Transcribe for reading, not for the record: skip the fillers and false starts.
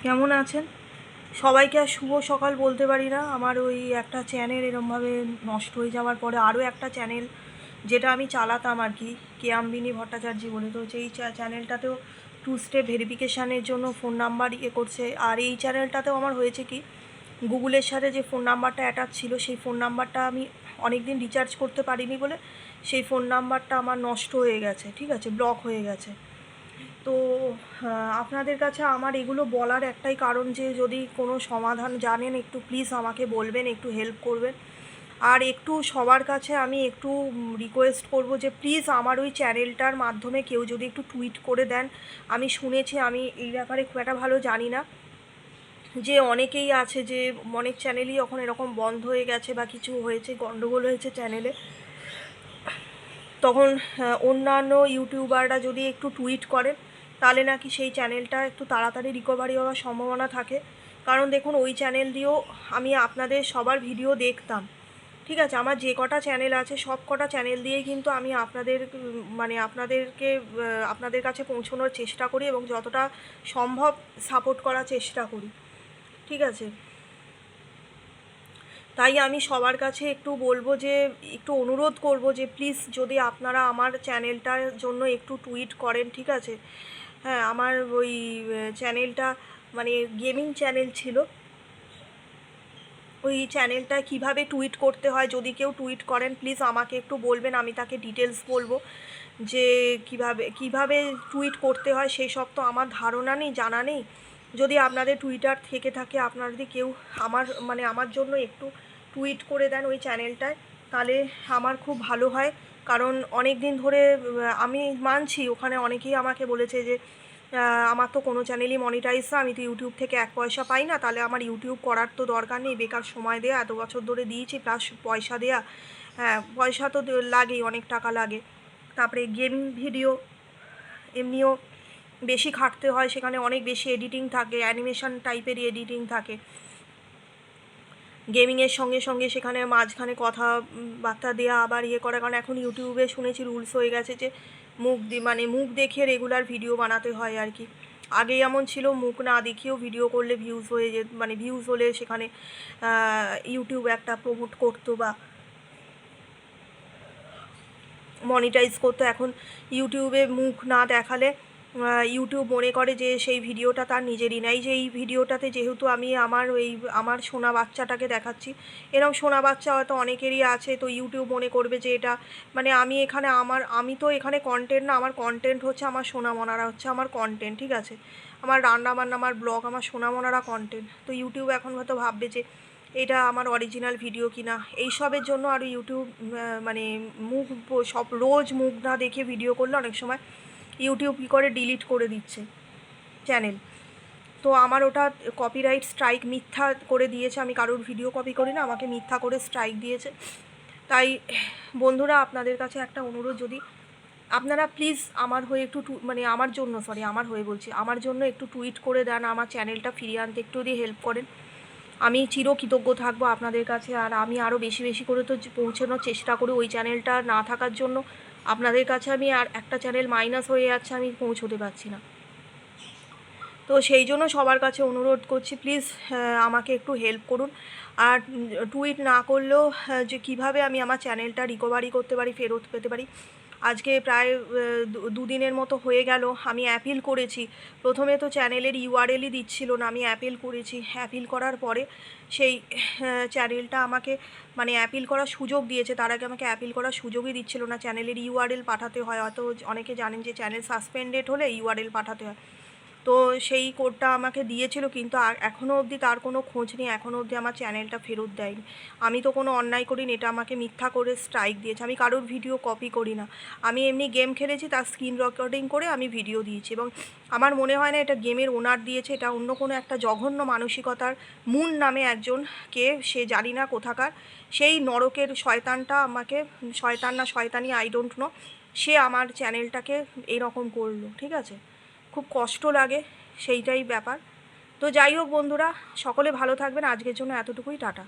কেমন আছেন? সবাইকে আর শুভ সকাল বলতে পারি না। আমার ওই একটা চ্যানেল এরমভাবে নষ্ট হয়ে যাওয়ার পরে আরও একটা চ্যানেল যেটা আমি চালাতাম আর কি, কেয়াম্বিনী ভট্টাচার্য বলে, তো সেই চ্যানেলটাতেও 2 স্টেপ ভেরিফিকেশানের জন্য ফোন নাম্বার করছে। আর এই চ্যানেলটাতেও আমার হয়েছে কি, গুগলের সাথে যে ফোন নাম্বারটা অ্যাটাচ ছিল সেই ফোন নাম্বারটা আমি অনেক দিন রিচার্জ করতে পারিনি বলে সেই ফোন নাম্বারটা আমার নষ্ট হয়ে গেছে, ঠিক আছে, ব্লক হয়ে গেছে। তো আপনাদের কাছে আমার এগুলো বলার একটাই কারণ যে যদি কোনো সমাধান জানেন একটু প্লিজ আমাকে বলবেন, একটু হেল্প করবেন। আর একটু সবার কাছে আমি একটু রিকোয়েস্ট করব যে প্লিজ আমার ওই চ্যানেলটার মাধ্যমে কেউ যদি একটু টুইট করে দেন। আমি শুনেছি, আমি এই ব্যাপারে খুব একটা ভালো জানি না, যে অনেকেই আছে যে অনেক চ্যানেলই এখন এরকম বন্ধ হয়ে গেছে বা কিছু হয়েছে, গণ্ডগোল হয়েছে চ্যানেলে, তখন অন্যান্য ইউটিউবাররা যদি একটু টুইট করেন তাহলে নাকি সেই চ্যানেলটা একটু তাড়াতাড়ি রিকভারি হওয়ার সম্ভাবনা থাকে। কারণ দেখুন, ওই চ্যানেল দিয়েও আমি আপনাদের সবার ভিডিও দেখতাম, ঠিক আছে, আমার যে কটা চ্যানেল আছে সব কটা চ্যানেল দিয়েই কিন্তু আমি আপনাদের মানে আপনাদেরকে আপনাদের কাছে পৌঁছানোর চেষ্টা করি এবং যতটা সম্ভব সাপোর্ট করার চেষ্টা করি, ঠিক আছে। তাই আমি সবার কাছে একটু বলবো যে একটু অনুরোধ করব যে প্লিজ যদি আপনারা আমার চ্যানেলটার জন্য একটু টুইট করেন, ঠিক আছে। হ্যাঁ, আমার ওই চ্যানেলটা মানে গেমিং চ্যানেল ছিল, ওই চ্যানেলটা কিভাবে টুইট করতে হয় যদি কেউ টুইট করেন প্লিজ আমাকে একটু বলবেন, আমি তাকে ডিটেলস বলবো যে কিভাবে টুইট করতে হয়। সেই সব তো আমার ধারণা নেই, জানা নেই। যদি আপনাদের টুইটার থেকে থাকে, আপনারা যদি কেউ আমার জন্য একটু টুইট করে দেন ওই চ্যানেলটায়, তাহলে আমার খুব ভালো হয়। কারণ অনেক দিন ধরে আমি মানছি ওখানে অনেকেই আমাকে বলেছে যে আমার তো কোনো চ্যানেলই মনিটাইজ না, আমি তো ইউটিউব থেকে 1 পয়সা পাই না, তাহলে আমার ইউটিউব করার তো দরকার নেই, বেকার সময় দেয়া, এত বছর ধরে দিয়েছি প্লাস পয়সা দেয়া। হ্যাঁ, পয়সা তো লাগেই, অনেক টাকা লাগে। তারপরে গেমিং ভিডিও এমনিও বেশি খাটতে হয়, সেখানে অনেক বেশি এডিটিং থাকে, অ্যানিমেশন টাইপেরই এডিটিং থাকে গেমিংয়ের সঙ্গে সঙ্গে, সেখানে মাঝখানে কথা বার্তা দেওয়া আবার করা। কারণ এখন ইউটিউবে শুনেছি রুলস হয়ে গেছে যে মুখ দেখে রেগুলার ভিডিও বানাতে হয় আর কি। আগে এমন ছিল মুখ না দেখিয়েও ভিডিও করলে ভিউজ হয়ে ভিউজ হলে সেখানে ইউটিউব একটা প্রমোট করতো বা মনিটাইজ করতো। এখন ইউটিউবে মুখ না দেখালে ইউটিউব মনে করে যে সেই ভিডিওটা তার নিজেরই নাই, যে এই ভিডিওটাতে যেহেতু আমি আমার সোনা বাচ্চাটাকে দেখাচ্ছি, এরকম সোনা বাচ্চা হয়তো অনেকেরই আছে, তো ইউটিউব মনে করবে যে এটা আমি তো এখানে কন্টেন্ট না, আমার কন্টেন্ট হচ্ছে আমার সোনামনারা হচ্ছে আমার কন্টেন্ট, ঠিক আছে, আমার রান্নাবান্না, আমার ব্লগ, আমার সোনামনারা কন্টেন্ট। তো ইউটিউব এখন হয়তো ভাববে যে এটা আমার অরিজিনাল ভিডিও কিনা, এইসবের জন্য আর ইউটিউব মানে মুখ সব রোজ মুখ না দেখে ভিডিও করলে অনেক সময় ইউটিউব কী করে ডিলিট করে দিচ্ছে চ্যানেল। তো আমার ওটা কপিরাইট স্ট্রাইক মিথ্যা করে দিয়েছে, আমি কারোর ভিডিও কপি করি না, আমাকে মিথ্যা করে স্ট্রাইক দিয়েছে। তাই বন্ধুরা, আপনাদের কাছে একটা অনুরোধ, যদি আপনারা প্লিজ আমার হয়ে একটু আমার হয়ে বলছি, আমার জন্য একটু টুইট করে দেন, আমার চ্যানেলটা ফিরিয়ে আনতে একটু যদি হেল্প করেন, আমি চিরকৃতজ্ঞ থাকবো আপনাদের কাছে। আর আমি আরও বেশি বেশি করে তো পৌঁছানোর চেষ্টা করি, ওই চ্যানেলটা না থাকার জন্য আপনাদের কাছে আমি আর একটা চ্যানেল মাইনাস হয়ে যাচ্ছে, আমি পৌঁছতে পারছি না। তো সেই জন্য সবার কাছে অনুরোধ করছি প্লিজ আমাকে একটু হেল্প করুন। আর টুইট না করলেও যে কীভাবে আমি আমার চ্যানেলটা রিকভারি করতে পারি, ফেরত পেতে পারি। আজকে প্রায় 2 দিনের মতো হয়ে গেল আমি অ্যাপিল করেছি। প্রথমে তো চ্যানেলের ইউআরএলই দিচ্ছিল না, আমি অ্যাপিল করেছি। অ্যাপিল করার পরে সেই চ্যানেলটা আমাকে অ্যাপিল করার সুযোগ দিয়েছে, তার আগে আমাকে অ্যাপিল করার সুযোগই দিচ্ছিল না। চ্যানেলের ইউআরএল পাঠাতে হয়, হয়তো অনেকে জানেন যে চ্যানেল সাসপেন্ডেড হলে ইউআরএল পাঠাতে হয়। তো সেই কোডটা আমাকে দিয়েছিল, কিন্তু এখনও অবধি তার কোনো খোঁজ নেই, এখনও অবধি আমার চ্যানেলটা ফেরত দেয়নি। আমি তো কোনো অন্যায় করিনি, এটা আমাকে মিথ্যা করে স্ট্রাইক দিয়েছে। আমি কারোর ভিডিও কপি করি না, আমি এমনি গেম খেলেছি, তার স্ক্রিন রেকর্ডিং করে আমি ভিডিও দিয়েছি। এবং আমার মনে হয় না এটা গেমের ওনার দিয়েছে, এটা অন্য কোনো একটা জঘন্য মানসিকতার মুন নামে একজন, সে জানি না কোথাকার, সেই নরকের শয়তানটা আমাকে, শয়তান না শয়তানি আই ডোন্ট নো, সে আমার চ্যানেলটাকে এরকম করলো, ঠিক আছে। খুব কষ্ট লাগে, সেইটাই ব্যাপার। তো যাই হোক বন্ধুরা, সকলে ভালো থাকবেন, আজকের জন্য এতটুকুই, টাটা।